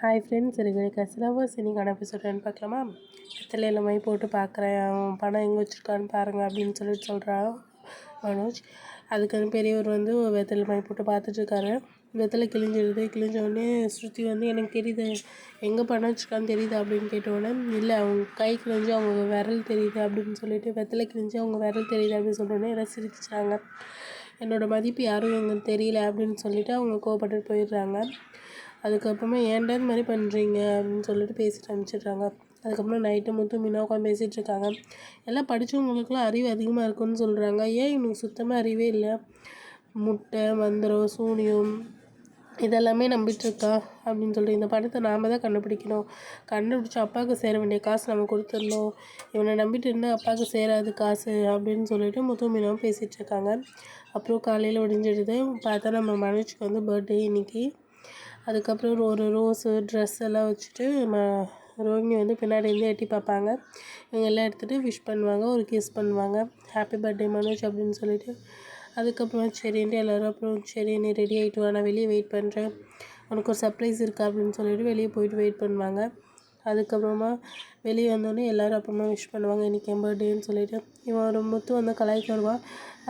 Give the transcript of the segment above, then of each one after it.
Hi friends, இருக்கிற கசிலவர்ஸ் இன்றைக்கான episode பார்க்கலாமா? வெத்தலையில் மை போட்டு பார்க்குறேன், அவன் பணம் எங்கே வச்சுருக்கான்னு பாருங்கள் அப்படின்னு சொல்கிறான் மனோஜ். அதுக்கு பெரியவர் வந்து வெத்தலை மை போட்டு பார்த்துட்ருக்காரு. வெத்தலை கிழிஞ்சோடனே ஸ்ருதி வந்து எனக்கு தெரியுது, எங்கே பணம் வச்சுருக்கான்னு தெரியுது அப்படின்னு கேட்டோடனே, இல்லை அவங்க கை கிழிஞ்சு அவங்க விரல் தெரியுது அப்படின்னு சொல்லிட்டு, வெத்தலை கிழிஞ்சு அவங்க விரல் தெரியுது அப்படின்னு சொன்னோடனே எல்லாம் சிரிச்சாங்க. என்னோடய மதிப்பு யாரும் எங்களுக்கு தெரியல அப்படின்னு சொல்லிவிட்டு அவங்க கோவப்பட்டு போயிடுறாங்க. அதுக்கப்புறமா ஏன்டா இந்த மாதிரி பண்ணுறீங்க அப்படின்னு சொல்லிட்டு பேசிட்டு அனுப்பிச்சிடுறாங்க. அதுக்கப்புறம் நைட்டு மட்டும் மீனா உட்காந்து பேசிகிட்ருக்காங்க. எல்லாம் படித்தவங்களுக்குலாம் அறிவு அதிகமாக இருக்குன்னு சொல்கிறாங்க. ஏன் இவனுக்கு சுத்தமாக அறிவே இல்லை? முட்டை, மந்திரம், சூனியம் இதெல்லாமே நம்பிட்டுருக்கா அப்படின்னு சொல்லிட்டு, இந்த படத்தை நாம் தான் கண்டுபிடிக்கணும். கண்டுபிடிச்சி அப்பாவுக்கு சேர வேண்டிய காசு நம்ம கொடுத்துடணும். இவனை நம்பிட்டு இருந்தால் அப்பாவுக்கு சேராது காசு அப்படின்னு சொல்லிட்டு முத்து மீனாவும் பேசிகிட்ருக்காங்க. அப்புறம் காலையில் விடிஞ்சிடுது. பார்த்தா நம்ம மனோஜ்க்கு வந்து பர்த்டே இன்றைக்கி. அதுக்கப்புறம் ஒரு ரோஸு ட்ரெஸ் எல்லாம் வச்சுட்டு ரோஹிணி வந்து பின்னாடி இருந்து எட்டி பார்ப்பாங்க. இவங்க எல்லாம் எடுத்துகிட்டு விஷ் பண்ணுவாங்க, ஒரு கிஸ் பண்ணுவாங்க, ஹாப்பி பர்த்டே மனோஜ் அப்படின்னு சொல்லிட்டு. அதுக்கப்புறம் சரின்ட்டு எல்லோரும் அப்புறம் சரி நீ ரெடி ஆகிட்டு வா, நான் வெளியே வெயிட் பண்ணுறேன், உனக்கு ஒரு சர்ப்ரைஸ் இருக்கா அப்படின்னு சொல்லிட்டு வெளியே போயிட்டு வெயிட் பண்ணுவாங்க. அதுக்கப்புறமா வெளியே வந்தோடனே எல்லோரும் அப்புறமா விஷ் பண்ணுவாங்க, இன்றைக்கி என் பர்த்டேன்னு சொல்லிட்டு. இவன் ஒரு முத்து வந்து கலாய்க்க வருவான்.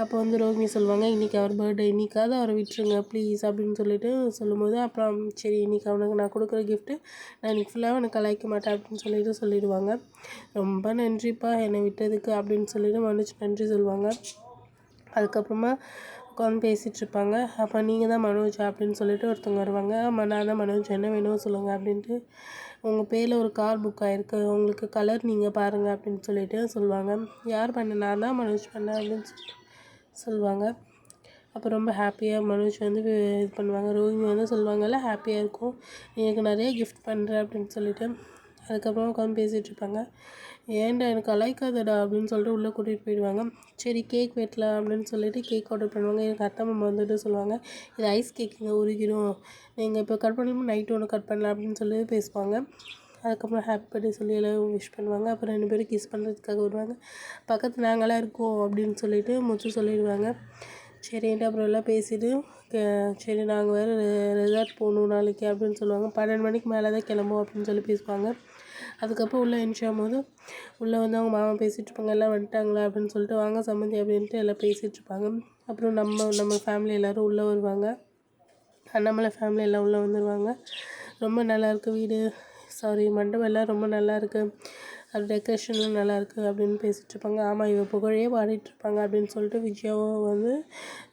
அப்போ வந்து ரோஹிணி சொல்லுவாங்க, இன்றைக்கி அவர் பர்த்டே, இன்றைக்காவது அவரை விட்டுருங்க ப்ளீஸ் அப்படின்னு சொல்லிட்டு சொல்லும்போது, அப்புறம் சரி இன்றைக்கி அவனுக்கு நான் கொடுக்குற கிஃப்ட்டு, நான் இன்றைக்கி ஃபுல்லாக அவனுக்கு கலாய்க்க மாட்டேன் அப்படின்னு சொல்லிட்டு சொல்லிடுவாங்க. ரொம்ப நன்றிப்பா என்னை விட்டதுக்கு அப்படின்னு சொல்லிட்டு மனோஜ் நன்றி சொல்லுவாங்க. அதுக்கப்புறமா உட்காந்து பேசிகிட்ருப்பாங்க. அப்போ நீங்கள் தான் மனோஜா அப்படின்னு சொல்லிட்டு ஒருத்தவங்க வருவாங்க. ஆமாம் நான் தான் மனோஜ், என்ன வேணும் சொல்லுங்கள் அப்படின்ட்டு. உங்கள் பேரில் ஒரு கார் புக் ஆகிருக்கு, உங்களுக்கு கலர் நீங்கள் பாருங்கள் அப்படின்னு சொல்லிட்டு சொல்லுவாங்க. யார் பண்ண? நான் தான் மனோஜ் பண்ணேன் அப்படின்னு சொல்லிட்டு சொல்லுவாங்க. அப்போ ரொம்ப ஹாப்பியாக மனோஜ் வந்து இது பண்ணுவாங்க. ரோஹிணி வந்து சொல்லுவாங்கல்ல, ஹாப்பியாக இருக்கும், எனக்கு நிறைய கிஃப்ட் பண்ணுறேன் அப்படின்னு சொல்லிட்டு. அதுக்கப்புறம் உட்காந்து பேசிகிட்ருப்பாங்க. ஏன்டா எனக்கு கலாய்க்காதடா அப்படின்னு சொல்லிட்டு உள்ளே கூட்டிகிட்டு போயிடுவாங்க. சரி கேக் வெட்டலாம் அப்படின்னு சொல்லிட்டு கேக் ஆர்டர் பண்ணுவாங்க. எனக்கு அத்தை மாமா வந்துட்டு சொல்லுவாங்க, இது ஐஸ் கேக்குங்க உருகிடும், நீங்கள் இப்போ கட் பண்ணணும், நைட்டு ஒன்று கட் பண்ணலாம் அப்படின்னு சொல்லி பேசுவாங்க. அதுக்கப்புறம் ஹாப்பி பர்த்டே சொல்லி எல்லாம் விஷ் பண்ணுவாங்க. அப்புறம் 2 பேரும் கிஸ் பண்ணுறதுக்காக வருவாங்க. பக்கத்தில் நாங்களாம் இருக்கோம் அப்படின்னு சொல்லிட்டு முத்து சொல்லிடுவாங்க. சரின்ட்டு அப்புறம் எல்லாம் பேசிவிட்டு சரி நாங்கள் வேறு ரெசார்ட் போகணும் நாளைக்கு அப்படின்னு சொல்லுவாங்க. 12 மணிக்கு மேலே தான் கிளம்புவோம் அப்படின்னு சொல்லி பேசுவாங்க. அதுக்கப்புறம் உள்ளே என்ட்ரி ஆகும்போது உள்ளே வந்து அவங்க மாமா பேசிகிட்ருப்பாங்க, எல்லாம் வந்துட்டாங்களா அப்படின்னு சொல்லிட்டு, வாங்க சம்மந்தி அப்படின்ட்டு எல்லாம் பேசிகிட்ருப்பாங்க. அப்புறம் நம்ம ஃபேமிலி எல்லோரும் உள்ளே வருவாங்க. அண்ணாமலை ஃபேமிலி எல்லாம் உள்ளே வந்துடுவாங்க. ரொம்ப நல்லாயிருக்கு வீடு, மண்டபம் எல்லாம் ரொம்ப நல்லாயிருக்கு, அது டெக்கரேஷன்லாம் நல்லாயிருக்கு அப்படின்னு பேசிகிட்ருப்பாங்க. ஆமாம் இவ புகழே பாடிட்டுருப்பாங்க அப்படின்னு சொல்லிட்டு விஜயாவும் வந்து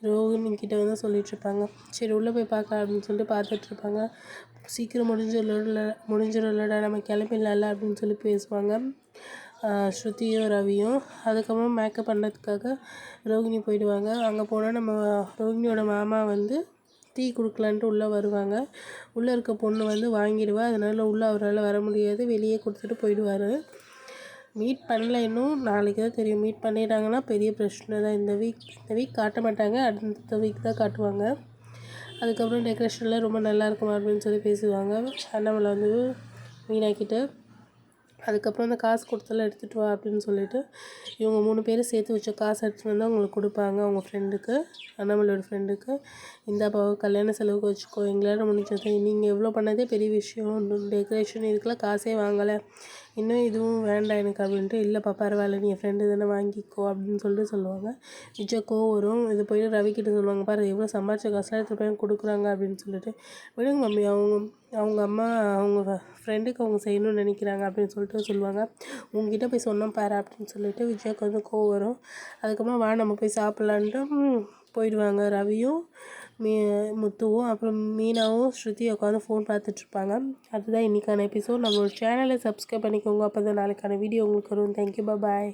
ரோஹிணிக்கிட்ட வந்து சொல்லிகிட்ருப்பாங்க. சரி உள்ளே போய் பார்க்கலாம் அப்படின்னு சொல்லிட்டு பார்த்துட்ருப்பாங்க. சீக்கிரம் முடிஞ்சிடலடா நம்ம கிளம்பிடலாம்ல அப்படின்னு சொல்லி பேசுவாங்க ஸ்ருதியும் ரவியும். அதுக்கப்புறம் மேக்கப் பண்ணுறதுக்காக ரோஹிணி போயிடுவாங்க. அங்கே போனால் நம்ம ரோஹிணியோட மாமா வந்து டீ கொடுக்கலான்ட்டு உள்ளே வருவாங்க. உள்ளே இருக்க பொண்ணு வந்து வாங்கிடுவா, அதனால் உள்ளே அவரால் வர முடியாது, வெளியே கொடுத்துட்டு போயிடுவார். மீட் பண்ணல இன்னும், நாளைக்கு தான் தெரியும். மீட் பண்ணிட்டாங்கன்னா பெரிய பிரச்சனை தான். இந்த வீக் காட்ட மாட்டாங்க, அடுத்த வீக் தான் காட்டுவாங்க. அதுக்கப்புறம் டெக்கரேஷன்லாம் ரொம்ப நல்லா இருக்குமா அப்படின்னு சொல்லி பேசுவாங்க அண்ணாமலை வந்து மீனாக்கிட்ட. அதுக்கப்புறம் அந்த காசு கொடுத்தெல்லாம் எடுத்துகிட்டு வா அப்படின்னு சொல்லிட்டு இவங்க 3 பேரும் சேர்த்து வச்ச காசு எடுத்துகிட்டு வந்து அவங்களுக்கு கொடுப்பாங்க. அவங்க ஃப்ரெண்டுக்கு, அண்ணாமலையோட ஃப்ரெண்டுக்கு, இந்த அப்பாவை கல்யாண செலவுக்கு வச்சுக்கோ, எங்களால் முடிஞ்சது, நீங்கள் எவ்வளோ பண்ணதே பெரிய விஷயம், டெக்கரேஷன் இதுக்கெலாம் காசே வாங்கலை, இன்னும் இதுவும் வேண்டாம் எனக்கு அப்படின்ட்டு. இல்லைப்பா பரவாயில்ல, நீ என் ஃப்ரெண்டு தானே வாங்கிக்கோ அப்படின்னு சொல்லிட்டு சொல்லுவாங்க. விஜய்க்கோ வரும். இது போய்ட்டு ரவிக்கிட்ட சொல்லுவாங்க, பாரு எவ்வளோ சம்பாதிச்ச காசுலாம் எடுத்துகிட்டு போய் கொடுக்குறாங்க அப்படின்னு சொல்லிட்டு. விடுங்க மம்மி, அவங்க அம்மா அவங்க ஃப்ரெண்டுக்கு அவங்க செய்யணும்னு நினைக்கிறாங்க அப்படின்னு சொல்லிட்டு சொல்லுவாங்க. உங்ககிட்ட போய் சொன்னோம் பாரு அப்படின்னு சொல்லிட்டு விஜய்க்கு வந்து கோவம் வரும். அதுக்கப்புறம் வா நம்ம போய் சாப்பிட்லான்ட்டு போயிடுவாங்க. ரவியும் முத்துவும் அப்புறம் மீனாவும் ஸ்ருதி உட்காந்து ஃபோன் பார்த்துட்ருப்பாங்க. அதுதான் இன்றைக்கான எபிசோட். நம்மளோட சேனலை சப்ஸ்கிரைப் பண்ணிக்கோங்க, அப்போ தான் நாளைக்கான வீடியோ உங்களுக்கு வரும். தேங்க்யூ, பாய்.